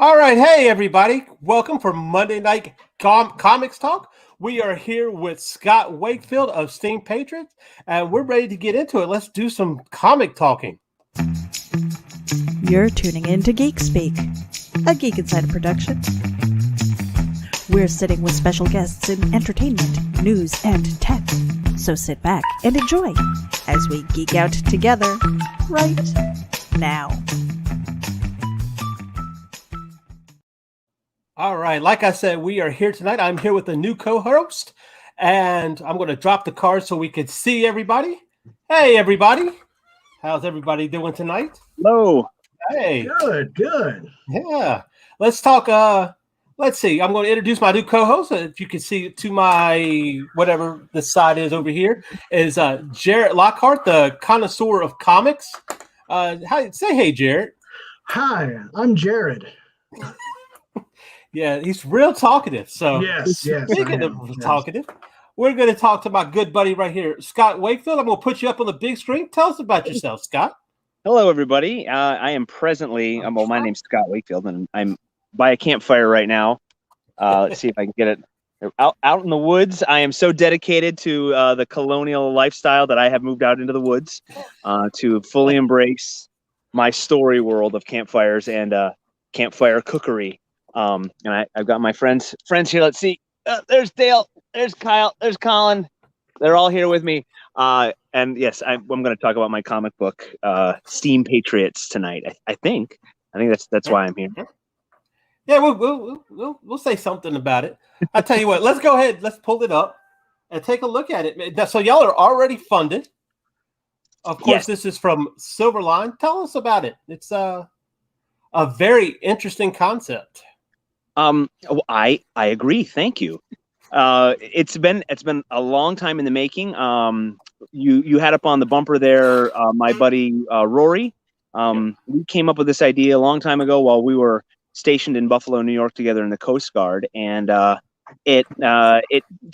All right, hey everybody, welcome for Monday Night Comics Talk. We are here with Scott Wakefield of Steam Patriots, and we're ready to get into it. Let's do some comic talking. You're tuning in to Geek Speak, a Geek Insider production. We're sitting with special guests in entertainment, news, and tech. So sit back and enjoy as we geek out together right now. All right, like I said, we are here tonight. I'm here with a new co-host, and I'm going to drop the card so we can see everybody. Hey, everybody. How's everybody doing tonight? Hello. Hey. Good. Yeah. Let's talk. Let's see. I'm going to introduce my new co-host. If you can see to my whatever the side is over here is Jarrett Lockhart, the connoisseur of comics. Say hey, Jarrett. Hi, I'm Jared. Yeah, he's real talkative. So Yes. Speaking of talkative, we're going to talk to my good buddy right here, Scott Wakefield. I'm going to put you up on the big screen. Tell us about yourself, Scott. Hello, everybody. I am presently, well, my name's Scott Wakefield, and I'm by a campfire right now. Let's see if I can get it out in the woods. I am so dedicated to the colonial lifestyle that I have moved out into the woods to fully embrace my story world of campfires and campfire cookery. And I've got my friends here. Let's see. There's Dale. There's Kyle. There's Colin. They're all here with me. And yes, I'm going to talk about my comic book, Steam Patriots, tonight. I think that's why I'm here. Yeah, we'll say something about it. I tell you what. Let's go ahead. Let's pull it up and take a look at it. So y'all are already funded. Of course, yes. This is from Silverline. Tell us about it. It's a very interesting concept. I agree. Thank you. It's been a long time in the making. You had up on the bumper there, my buddy Rory. We came up with this idea a long time ago while we were stationed in Buffalo, New York, together in the Coast Guard, and it's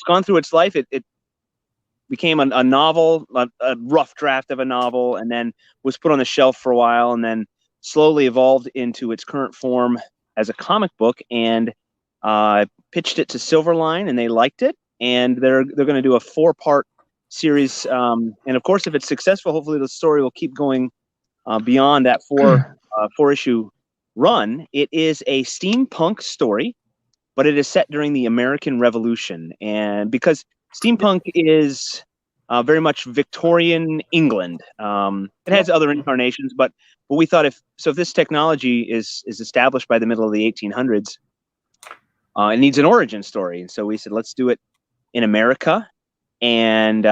gone through its life. It became a novel, a rough draft of a novel, and then was put on the shelf for a while, and then slowly evolved into its current form as a comic book, and pitched it to Silverline, and they liked it, and they're going to do a 4-part series. And of course, if it's successful, hopefully the story will keep going beyond that 4-issue run. It is a steampunk story, but it is set during the American Revolution, and because steampunk is very much Victorian England. It has other incarnations, but we thought if this technology is established by the middle of the 1800s, it needs an origin story. And so we said, let's do it in America, and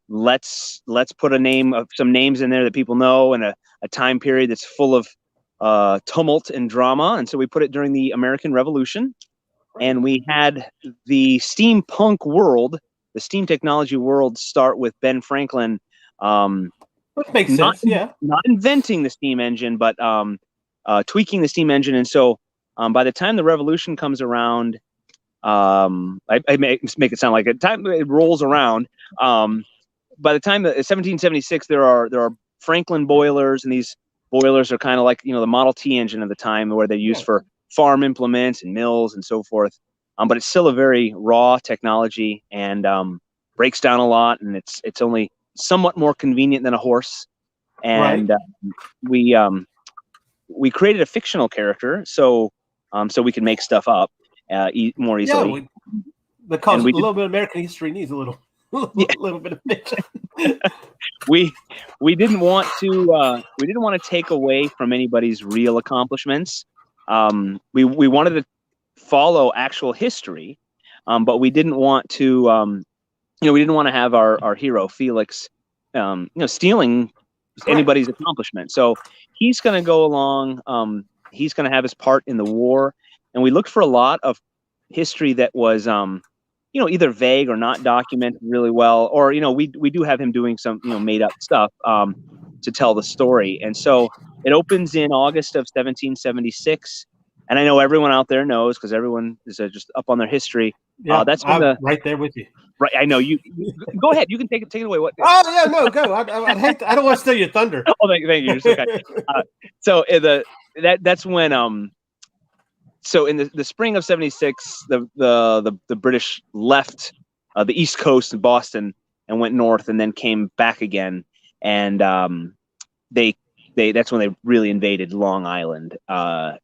let's put some names in there that people know, and a time period that's full of tumult and drama. And so we put it during the American Revolution, and we had the steampunk world, the steam technology world, start with Ben Franklin. Which makes sense, yeah. Not inventing the steam engine, but tweaking the steam engine. And so by the time the revolution comes around, I make it sound like it rolls around. By the time 1776, there are Franklin boilers, and these boilers are kind of like, the Model T engine of the time, where they're used for farm implements and mills and so forth. But it's still a very raw technology, and breaks down a lot, and it's only somewhat more convenient than a horse. And we created a fictional character so we can make stuff up more easily. Because a little bit of American history needs a little bit of fiction. we didn't want to take away from anybody's real accomplishments. We wanted to follow actual history, but we didn't want to we didn't want to have our hero Felix stealing anybody's accomplishment. So he's going to go along, he's going to have his part in the war, and we looked for a lot of history that was either vague or not documented really well, or we do have him doing some made up stuff to tell the story. And so it opens in August of 1776. And I know everyone out there knows, because everyone is just up on their history. Yeah, that's I'm right there with you. Right, I know you. Go ahead. You can take it away. What? Oh yeah, no, go. I don't want to steal your thunder. Oh, thank you. It's okay. So that's when so in the spring of '76, the British left the East Coast in Boston and went north, and then came back again, and they that's when they really invaded Long Island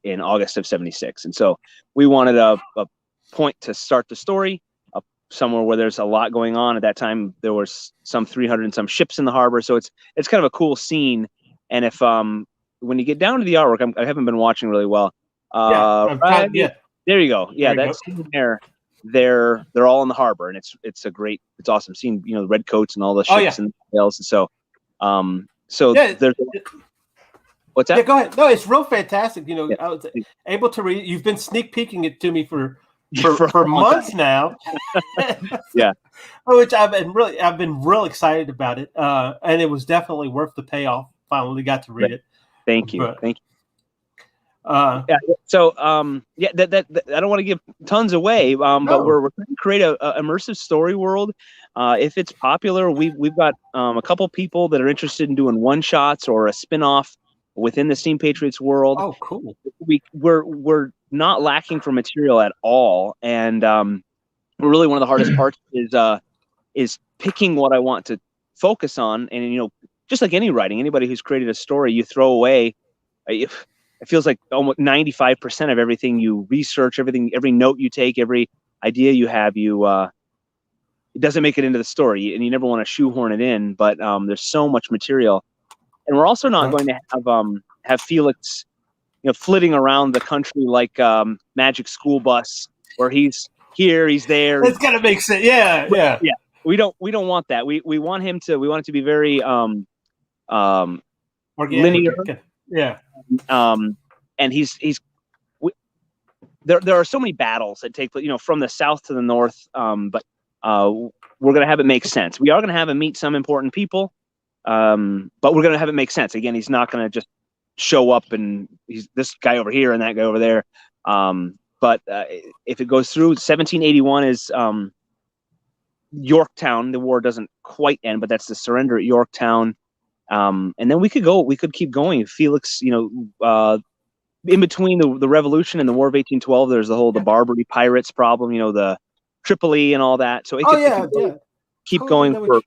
in August of '76, and so we wanted a point to start the story, somewhere where there's a lot going on. At that time, there was some 300 and some ships in the harbor, so it's kind of a cool scene. And if when you get down to the artwork, I haven't been watching really well. There you go. Yeah, that's there. They're all in the harbor, and it's awesome seeing the red coats and all the ships and sails. And so there's what's that? Yeah, go ahead. No, it's real fantastic. I was able to read. You've been sneak peeking it to me for months now. Yeah, which I've been real excited about it, and it was definitely worth the payoff. Finally got to read it. Thank you. So that I don't want to give tons away, but we're trying to create a immersive story world. If it's popular, we've got a couple people that are interested in doing one shots or a spin-off within the Steam Patriots world. Oh, cool. We're not lacking for material at all, and really one of the hardest parts is picking what I want to focus on. And just like any writing, anybody who's created a story, you throw away. It feels like almost 95% of everything you research, every note you take, every idea you have, it doesn't make it into the story, and you never want to shoehorn it in. But there's so much material, and we're also not going to have Felix, flitting around the country like Magic School Bus, where he's here, he's there. It's got to make sense. Yeah. We don't want that. We want it to be very linear. Yeah. And there are so many battles that take place, from the south to the north. But we're going to have it make sense. We are going to have him meet some important people. But we're going to have it make sense. Again, he's not going to just show up and he's this guy over here and that guy over there. But if it goes through, 1781 is Yorktown. The war doesn't quite end, but that's the surrender at Yorktown. And then we could keep going. Felix, in between the Revolution and the War of 1812, there's the Barbary pirates problem, the Tripoli and all that. So keep going for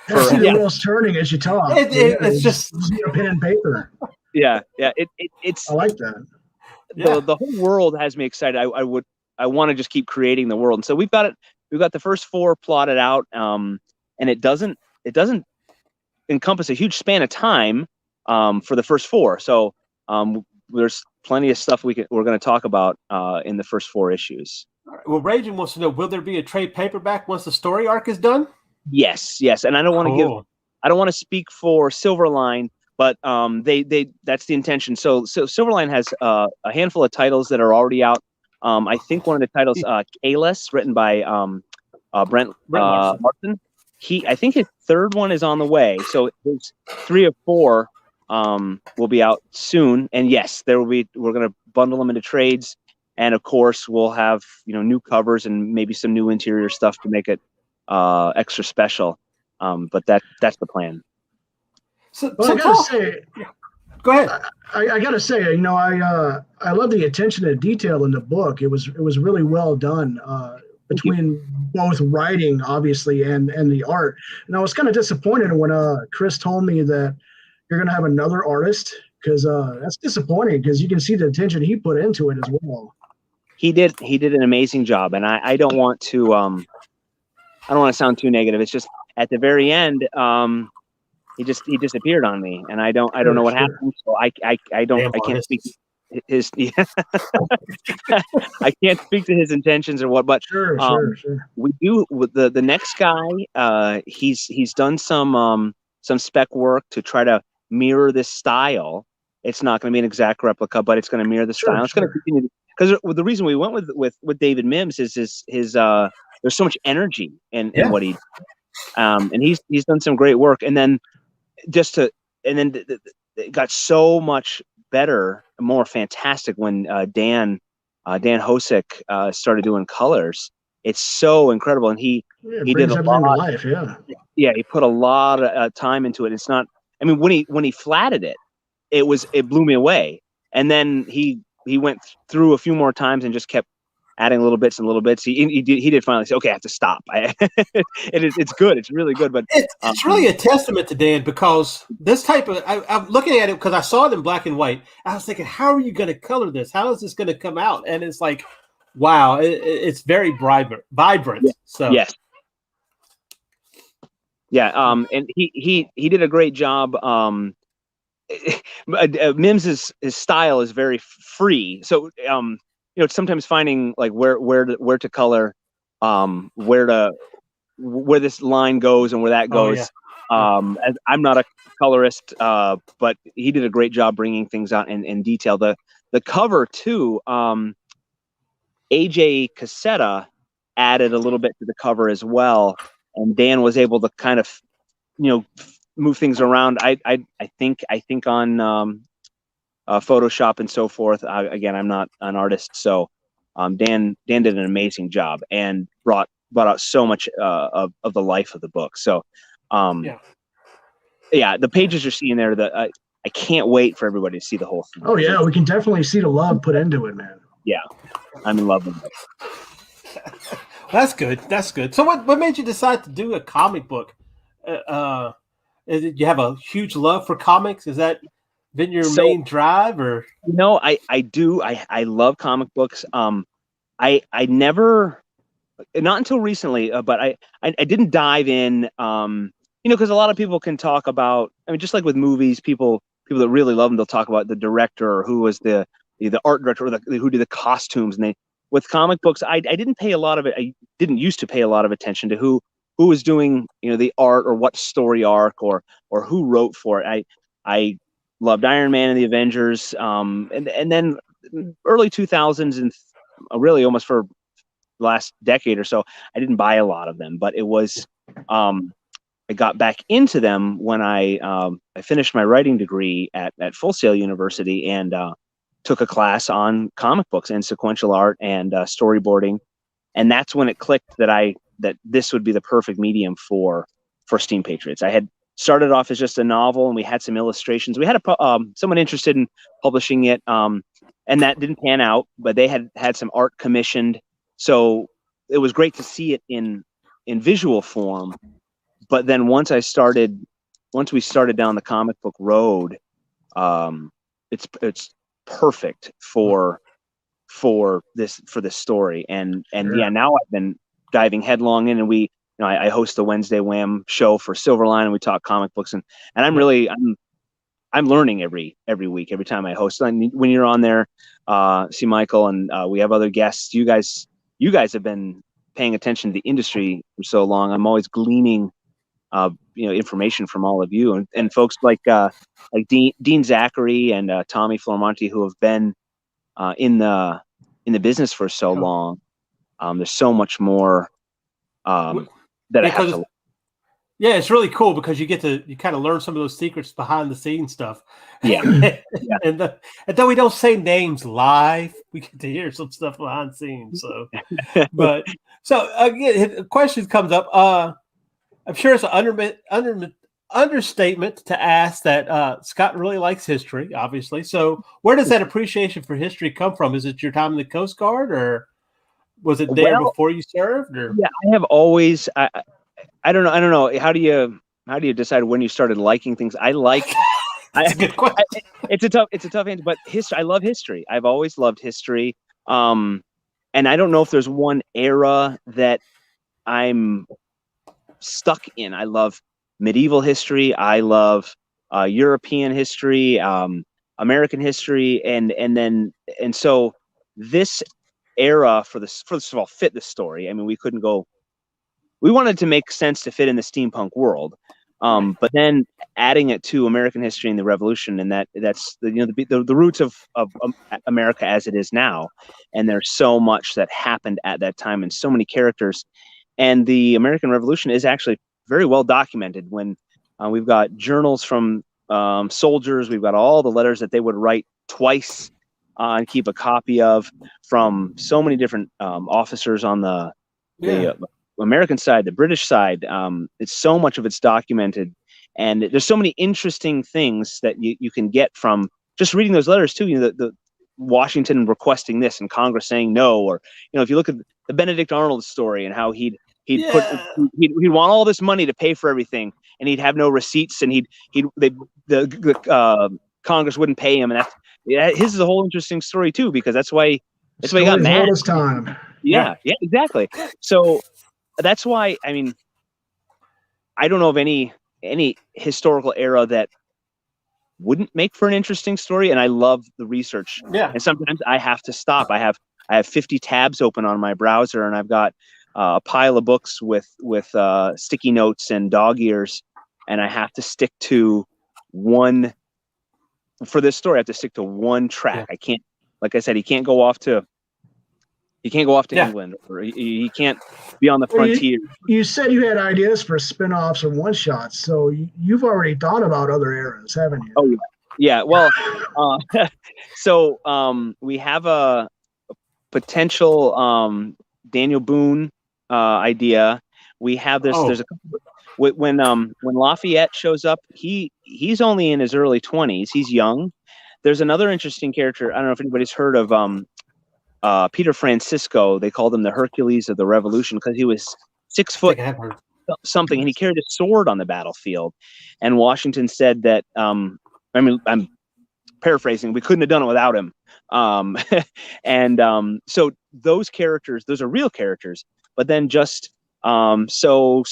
the wheels turning as you talk. It's just pen and paper. It's I like that. The whole world has me excited. I want to just keep creating the world. And so we've got the first 4 plotted out. And it doesn't encompass a huge span of time for the first 4. So there's plenty of stuff we're going to talk about in the first 4 issues. Well, Raging wants to know: will there be a trade paperback once the story arc is done? Yes, and I don't want to speak for Silverline, but that's the intention. So Silverline has a handful of titles that are already out. I think one of the titles, Kalis, written by Brent Martin. I think his 3rd one is on the way. So there's 3 or 4 will be out soon. And yes, we're going to bundle them into trades. And of course, we'll have new covers and maybe some new interior stuff to make it extra special. But that's the plan. So I gotta say, go ahead. I gotta say, I love the attention to detail in the book. It was really well done. Between both writing, obviously, and the art. And I was kind of disappointed when Chris told me that you're going to have another artist, because that's disappointing, because you can see the attention he put into it as well. He did an amazing job, and I don't want to sound too negative. It's just at the very end, he disappeared on me, and I don't know what happened. So I can't speak his I can't speak to his intentions or what, but sure. We do with the next guy. He's done some spec work to try to mirror this style. It's not going to be an exact replica, but it's going to mirror the style. It's going to continue, because the reason we went with David Mims is his there's so much energy in what he and he's done some great work. And then it got so much better, more fantastic when Dan Hosek started doing colors. It's so incredible, and he did a lot. Life, he put a lot of time into it. It's not. I mean, when he flatted it, it blew me away. And then went through a few more times and just kept adding little bits and little bits. He did finally say, okay, I have to stop. It's good. It's really good. But it's really a testament to Dan, because this type of, I'm looking at it because I saw it in black and white. I was thinking, how are you going to color this? How is this going to come out? And it's like, wow, it's very vibrant. Yeah. So yes. Yeah. And he did a great job. Mims's his style is very free. So, sometimes finding like where to color, where this line goes and where that goes. As I'm not a colorist, but he did a great job bringing things out in detail. The cover too. AJ Cassetta added a little bit to the cover as well, and Dan was able to kind of, move things around. I think on Photoshop and so forth. Again, I'm not an artist, so Dan did an amazing job and brought out so much of the life of the book. So, the pages you're seeing there, I can't wait for everybody to see the whole thing. Oh yeah, we can definitely see the love put into it, man. Yeah, I'm in love with it. That's good. That's good. So, what made you decide to do a comic book? You have a huge love for comics? Is that been your main drive, or? I do. I love comic books. I never, not until recently, but I didn't dive in. Because a lot of people can talk about. I mean, just like with movies, people that really love them, they'll talk about the director or who was the art director or who did the costumes. And with comic books, I didn't pay a lot of it. I didn't used to pay a lot of attention to who was doing the art or what story arc or who wrote for it. I loved Iron Man and the Avengers, and then early 2000s and really almost for the last decade or so, I didn't buy a lot of them. But it was I got back into them when I finished my writing degree at Full Sail University and took a class on comic books and sequential art and storyboarding, and that's when it clicked that this would be the perfect medium for Steam Patriots. I had started off as just a novel, and we had some illustrations. We had someone interested in publishing it, and that didn't pan out. But they had some art commissioned, so it was great to see it in visual form. But then once we started down the comic book road, it's perfect for this story. And Sure. Yeah, now I've been diving headlong in, and I host the Wednesday Wham show for Silverline, and we talk comic books, and I'm learning every week, every time I host. And when you're on there, see Michael, and we have other guests. You guys have been paying attention to the industry for so long. I'm always gleaning information from all of you and folks like Dean Zachary and Tommy Flormonti, who have been in the business for so long. There's so much more that I have to. Yeah, it's really cool because you kind of learn some of those secrets behind the scenes stuff. Yeah. And though we don't say names live, we get to hear some stuff behind the scenes. So, again, a question comes up. I'm sure it's an understatement to ask that Scott really likes history, obviously. So where does that appreciation for history come from? Is it your time in the Coast Guard, or was it there before you served? Or? Yeah, I have always. I don't know. How do you decide when you started liking things? I like. That's a good question. It's a tough answer, but history. I love history. I've always loved history. And I don't know if there's one era that I'm stuck in. I love medieval history. I love European history, American history, and so this era first of all fit the story. I mean, we wanted to make sense to fit in the steampunk world, but then adding it to American history and the Revolution, and that's the roots of America as it is now. And there's so much that happened at that time, and so many characters. And the American Revolution is actually very well documented. When we've got journals from soldiers, we've got all the letters that they would write twice and keep a copy of from so many different officers on the American side, the British side. It's so much of it's documented, and there's so many interesting things that you can get from just reading those letters too. Washington requesting this and Congress saying no, or if you look at the Benedict Arnold story and how he'd want all this money to pay for everything, and he'd have no receipts, and the Congress wouldn't pay him, and his is a whole interesting story too, because that's why he got mad. All this time. Yeah, exactly. So that's why, I mean, I don't know of any historical era that wouldn't make for an interesting story, and I love the research. Yeah. And sometimes I have to stop. I have 50 tabs open on my browser, and I've got a pile of books with sticky notes and dog ears, and I have to stick to one. For this story, I have to stick to one track. Yeah. I can't, like I said, he can't go off to England, or he can't be on the frontier. You said you had ideas for spin-offs or one-shots, so you've already thought about other eras, haven't you? Oh, yeah. Well, so we have a potential Daniel Boone idea. We have this. There's a couple. When Lafayette shows up, he's only in his early 20s. He's young. There's another interesting character. I don't know if anybody's heard of Peter Francisco. They called him the Hercules of the Revolution because he was 6 foot something, and he carried a sword on the battlefield. And Washington said that, I'm paraphrasing, we couldn't have done it without him. So those characters, those are real characters. But then just so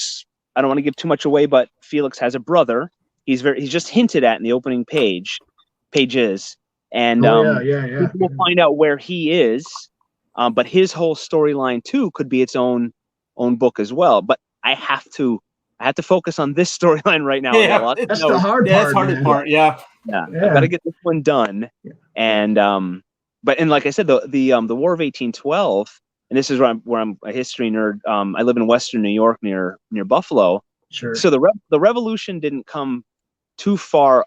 I don't want to give too much away, but Felix has a brother. He's just hinted at in the opening pages. And we'll find out where he is, but his whole storyline too could be its own book as well. But I have to focus on this storyline right now. Yeah, that's the hard part. That's the hardest part. Yeah. I've got to get this one done. Yeah. And like I said, the War of 1812, and this is where I'm a history nerd. I live in Western New York, near Buffalo. Sure. So the Revolution didn't come too far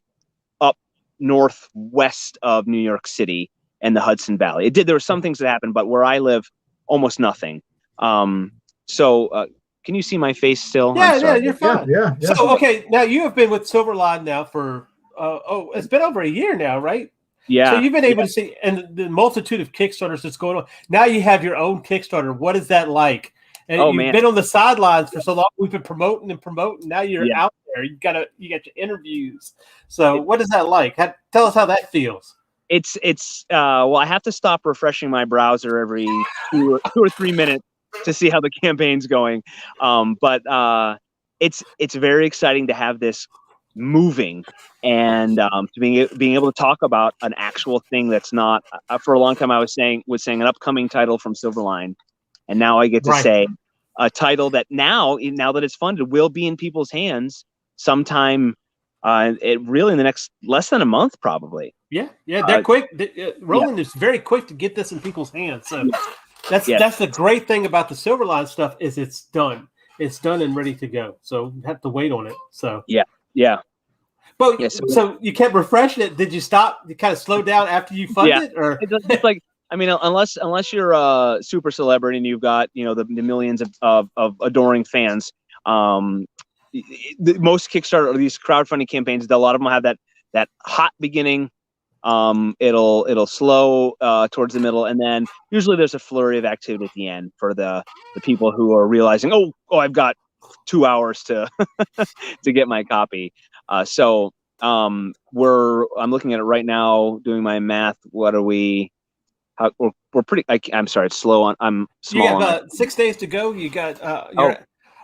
northwest of New York City and the Hudson Valley. It did. There were some things that happened, but where I live, almost nothing. So can you see my face still? Yeah, you're fine. Yeah. So, okay, now you have been with Silverline now for, it's been over a year now, right? Yeah. So you've been able to see, and the multitude of Kickstarters that's going on. Now you have your own Kickstarter. What is that like? And you've been on the sidelines for so long. We've been promoting. Now you're out there. You got your interviews. So what is that like? Tell us how that feels. It's well, I have to stop refreshing my browser every 2 or 3 minutes to see how the campaign's going. But it's very exciting to have this moving and to being able to talk about an actual thing that's not. For a long time, I was saying an upcoming title from Silverline. And now I get to say a title that now that it's funded will be in people's hands sometime. Really in the next less than a month, probably. Yeah, they're quick. Roland is very quick to get this in people's hands. So that's the great thing about the Silverline stuff is it's done. It's done and ready to go. So you have to wait on it. So yeah. But so you kept refreshing it. Did you stop? You kind of slow down after you funded, or it's like. I mean, unless you're a super celebrity and you've got the millions of adoring fans, most Kickstarter or these crowdfunding campaigns, a lot of them have that hot beginning. It'll slow towards the middle, and then usually there's a flurry of activity at the end for the people who are realizing, oh, I've got 2 hours to to get my copy. So I'm looking at it right now, doing my math. What are we? We're pretty. I'm sorry, it's slow. I'm small. You got 6 days to go. You got.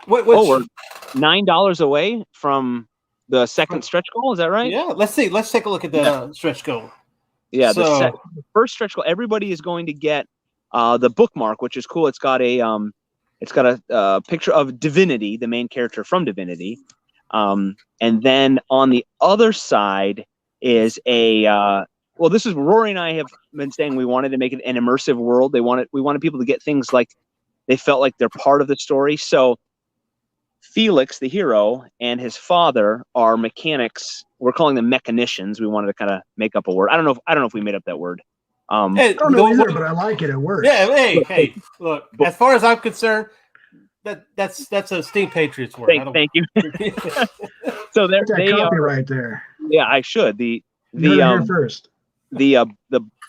We're $9 away from the second stretch goal. Is that right? Yeah. Let's see. Let's take a look at the stretch goal. Yeah. The first stretch goal. Everybody is going to get the bookmark, which is cool. It's got a picture of Divinity, the main character from Divinity, and then on the other side is a. Well, this is Rory and I have been saying we wanted to make it an immersive world. We wanted people to get things like they felt like they're part of the story. So Felix, the hero, and his father are mechanics. We're calling them mechanicians. We wanted to kind of make up a word. I don't know if we made up that word. I don't know either, but I like it. It works. Yeah. Hey. Look, as far as I'm concerned, that's a Steam Patriots word. Thank you. So they copyright there. Yeah, I should. Here first. the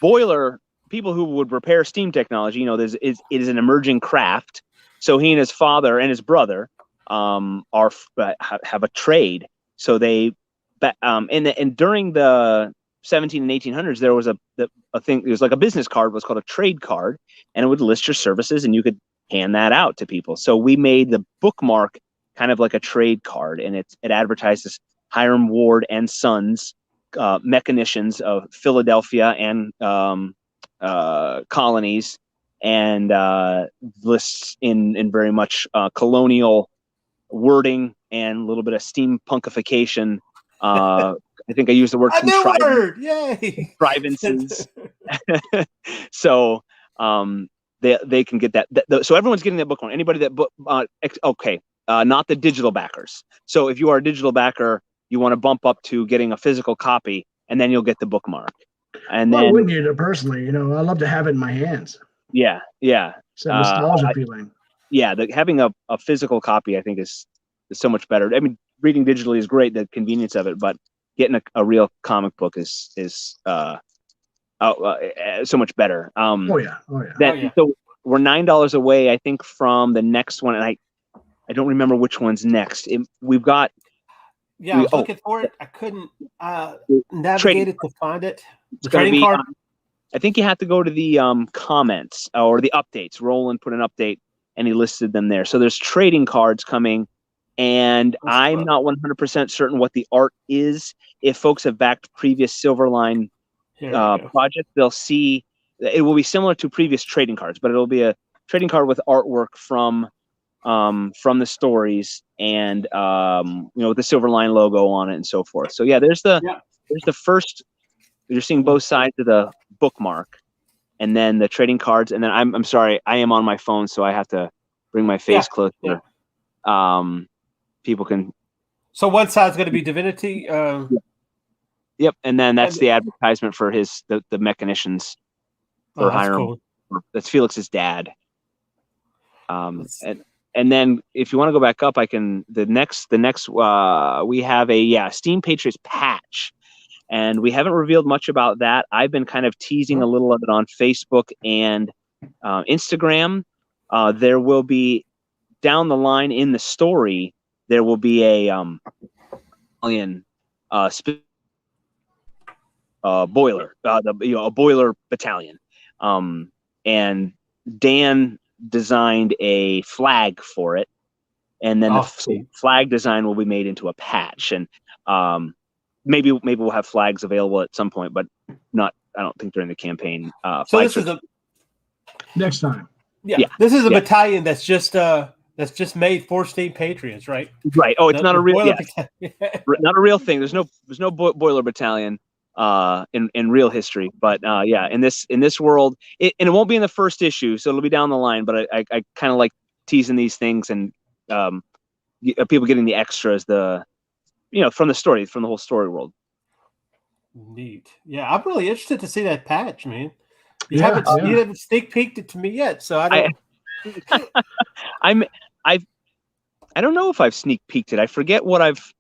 boiler, people who would repair steam technology, it is an emerging craft. So he and his father and his brother have a trade. So they and during the 17 and 1800s, there was a thing. It was like a business card, was called a trade card, and it would list your services, and you could hand that out to people. So we made the bookmark kind of like a trade card, and it advertises Hiram Ward and Sons, mechanicians of Philadelphia and colonies, and lists in very much colonial wording and a little bit of steampunkification. I think I used the word contrivances. So they can get that. So everyone's getting that bookmark. Anybody that not the digital backers. So if you are a digital backer, you want to bump up to getting a physical copy, and then you'll get the bookmark. And then I wouldn't need it personally. I love to have it in my hands. Yeah. It's a nostalgia feeling. Yeah, having a physical copy, I think, is so much better. I mean, reading digitally is great, the convenience of it, but getting a real comic book is so much better. Oh yeah. So we're $9 away, I think, from the next one, and I don't remember which one's next. We've got. Yeah, I was looking for it. I couldn't navigate it to find it. The trading card. I think you have to go to the comments or the updates. Roland put an update, and he listed them there. So there's trading cards coming, and I'm not 100% certain what the art is. If folks have backed previous Silverline projects, they'll see it will be similar to previous trading cards, but it'll be a trading card with artwork from the stories and with the Silverline logo on it and so forth. So yeah, there's the first. You're seeing both sides of the bookmark, and then the trading cards, and then I'm sorry, I am on my phone, so I have to bring my face closer. Yeah. People can. So one side's going to be Divinity. Yep, and then that's the advertisement for the mechanicians for Hiram. Cool. That's Felix's dad. And then if you want to go back up, I can. The next we have a Steam Patriots patch. And we haven't revealed much about that. I've been kind of teasing a little of it on Facebook and Instagram. There will be, down the line in the story, there will be a boiler, a boiler battalion. And Dan designed a flag for it, and then the flag design will be made into a patch. And maybe we'll have flags available at some point, but not. I don't think during the campaign. So this is next time. Yeah. This is a battalion that's just made for Steam Patriots, right? Right. Oh, it's not a real. Not a real thing. There's no boiler battalion in real history, but in this world, and it won't be in the first issue, so it'll be down the line. But I kind of like teasing these things and people getting the extras, from the story, from the whole story world. Neat. Yeah, I'm really interested to see that patch, man. You haven't sneak peeked it to me yet, so I don't. I don't know if I've sneak peeked it. I forget what I've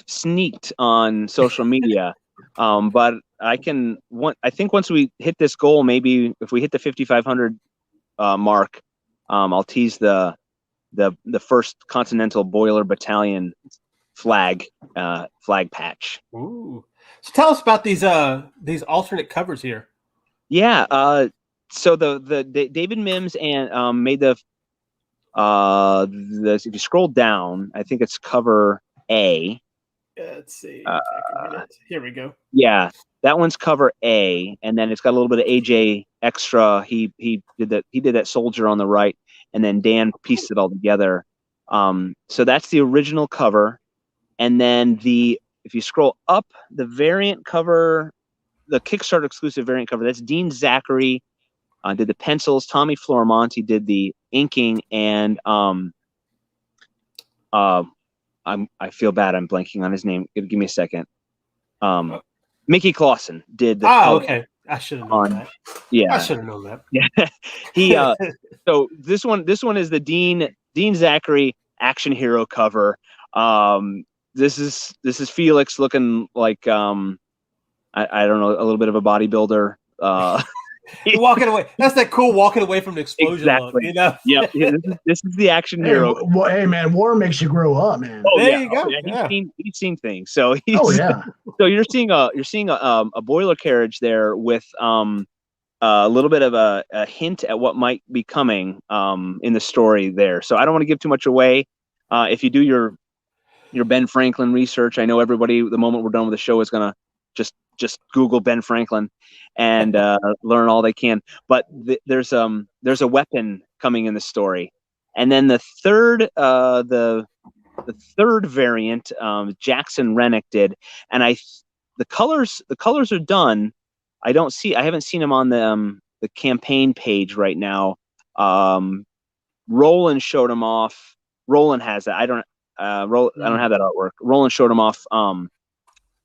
sneaked on social media. But I think once we hit this goal, maybe if we hit the 5,500 mark, I'll tease the first Continental Boiler Battalion flag patch. Ooh. So tell us about these alternate covers here. Yeah. So the David Mims and made the if you scroll down, I think it's cover A. Let's see. Here we go. Yeah, that one's cover A, and then it's got a little bit of AJ extra. He did that soldier on the right, and then Dan pieced it all together. So that's the original cover, and then if you scroll up, the variant cover, the Kickstarter exclusive variant cover, that's Dean Zachary did the pencils. Tommy Florimonti did the inking, and I feel bad, I'm blanking on his name. Give me a second. Mickey Clausen did the okay. I should have known that. Yeah. I should have known that. Yeah. He so this one is the Dean Zachary action hero cover. This is Felix looking like I don't know, a little bit of a bodybuilder. You're walking away. That's that cool walking away from the explosion Exactly. look, you know? Yeah, this is the action Hey, hero. hey, man, war makes you grow up, man. Oh, There yeah. you go. Oh, yeah. Yeah. He's seen things. So he's, Oh yeah. So you're seeing a boiler carriage there with a little bit of a hint at what might be coming in the story there. So I don't want to give too much away. If you do your Ben Franklin research, I know everybody, the moment we're done with the show, is gonna just Google Ben Franklin and learn all they can. But there's a weapon coming in the story, and then the third variant, Jackson Rennick did, and the colors are done. I haven't seen them on the campaign page right now. Roland showed them off. Roland has that. I don't have that artwork. Roland showed them off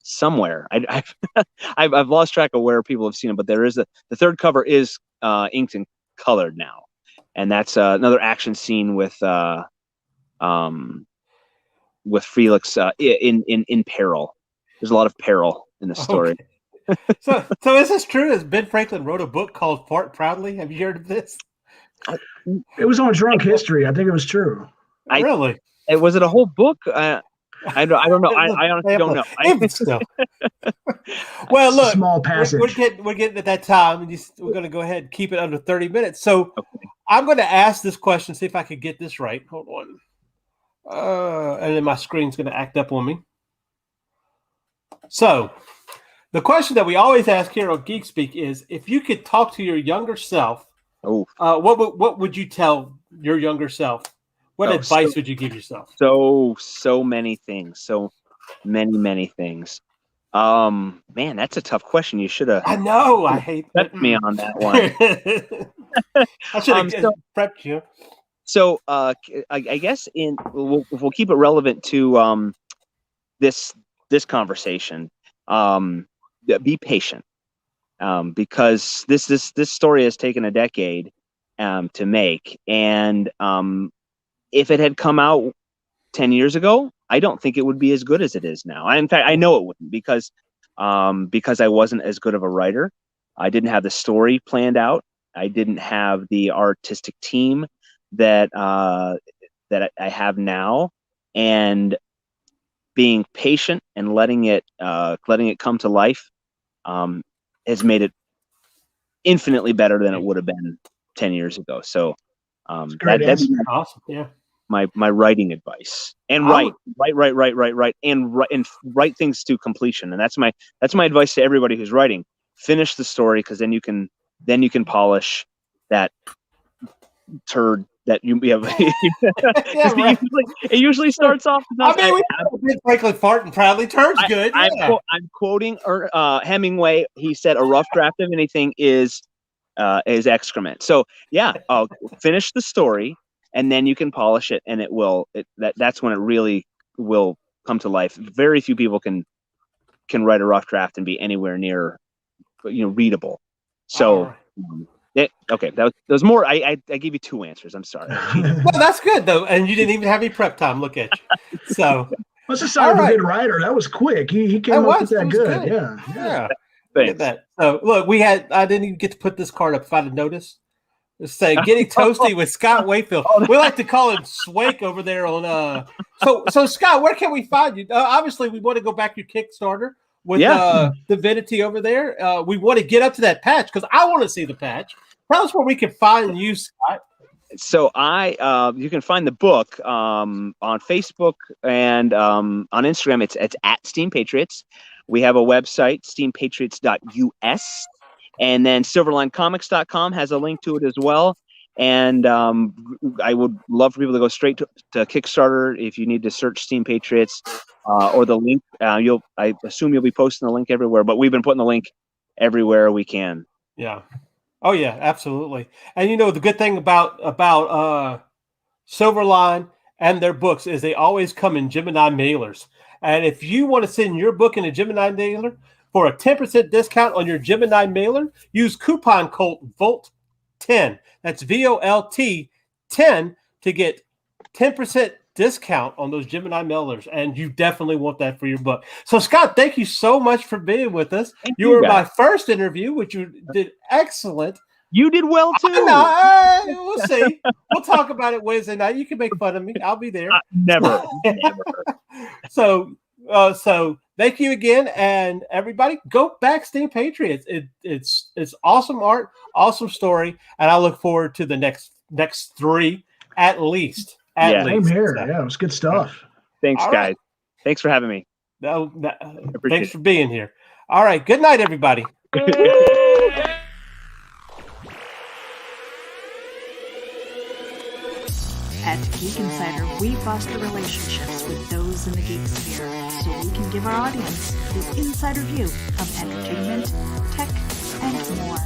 somewhere. I've lost track of where people have seen them, but there is the third cover is inked and colored now, and that's another action scene with Felix in peril. There's a lot of peril in the story. Okay. So is this true? Has Ben Franklin wrote a book called Fart Proudly? Have you heard of this? It was on Drunk History. I think it was true. Really? Was it a whole book? I don't know. I honestly don't know. Well, look, small passage. We're getting at that time, and we're going to go ahead and keep it under 30 minutes. So I'm going to ask this question, see if I could get this right. Hold on. And then my screen's going to act up on me. So the question that we always ask here on Geek Speak is, if you could talk to your younger self, what would you tell your younger self? What advice would you give yourself? So many things. So many things. Man, that's a tough question. You should have. I know. I hate me on that one. I should have prepped you. So I guess we'll keep it relevant to this conversation. Be patient, because this story has taken a decade to make, and if it had come out 10 years ago, I don't think it would be as good as it is now. In fact, I know it wouldn't, because I wasn't as good of a writer. I didn't have the story planned out. I didn't have the artistic team that I have now, and being patient and letting it come to life has made it infinitely better than it would have been 10 years ago. So that's awesome. Yeah. My writing advice. And write and write things to completion. And that's my advice to everybody who's writing. Finish the story, because then you can polish that turd that you have. Yeah, right. It usually starts off. Franklin farting proudly. Turd's good. Yeah. I'm quoting Hemingway. He said, "A rough draft of anything is excrement." So yeah, finish the story, and then you can polish it, and that's when it really will come to life. Very few people can write a rough draft and be anywhere near, readable. So. Okay, that was more. I gave you two answers. I'm sorry. Well, that's good though, and you didn't even have any prep time. Look at you. So that's a sign of a good writer. That was quick. He came up with that good. Yeah. Look at that. So look, I didn't even get to put this card up if I'd have noticed. It's saying "Getting Toasty" with Scott Wakefield. We like to call him Swake over there on. So Scott, where can we find you? Obviously, we want to go back to your Kickstarter with Divinity over there. We want to get up to that patch, because I want to see the patch. Tell us where we can find you, Scott. So you can find the book on Facebook and on Instagram. It's at Steam Patriots. We have a website, steampatriots.us, and then silverlinecomics.com has a link to it as well. And I would love for people to go straight to Kickstarter. If you need to search Steam Patriots or the link, I assume you'll be posting the link everywhere, but we've been putting the link everywhere we can. Yeah. Oh yeah, absolutely. And the good thing about Silverline and their books is they always come in Gemini mailers. And if you want to send your book in a Gemini mailer for a 10% discount on your Gemini mailer, use coupon code VOLT10. That's VOLT 10 to get 10% discount on those Gemini mailers, and you definitely want that for your book. So, Scott, thank you so much for being with us. You were my first interview, which you did excellent. You did well too. We'll see. We'll talk about it Wednesday night. You can make fun of me. I'll be there. Never. So thank you again, and everybody, go back Steam Patriots. It's awesome art, awesome story, and I look forward to the next 3 at least. Same here. So, it was good stuff. Thanks, guys. Right. Thanks for having me. Thanks for being here. All right. Good night, everybody. At Geek Insider, we foster relationships with those in the geek sphere so we can give our audience the insider view of entertainment, tech, and more.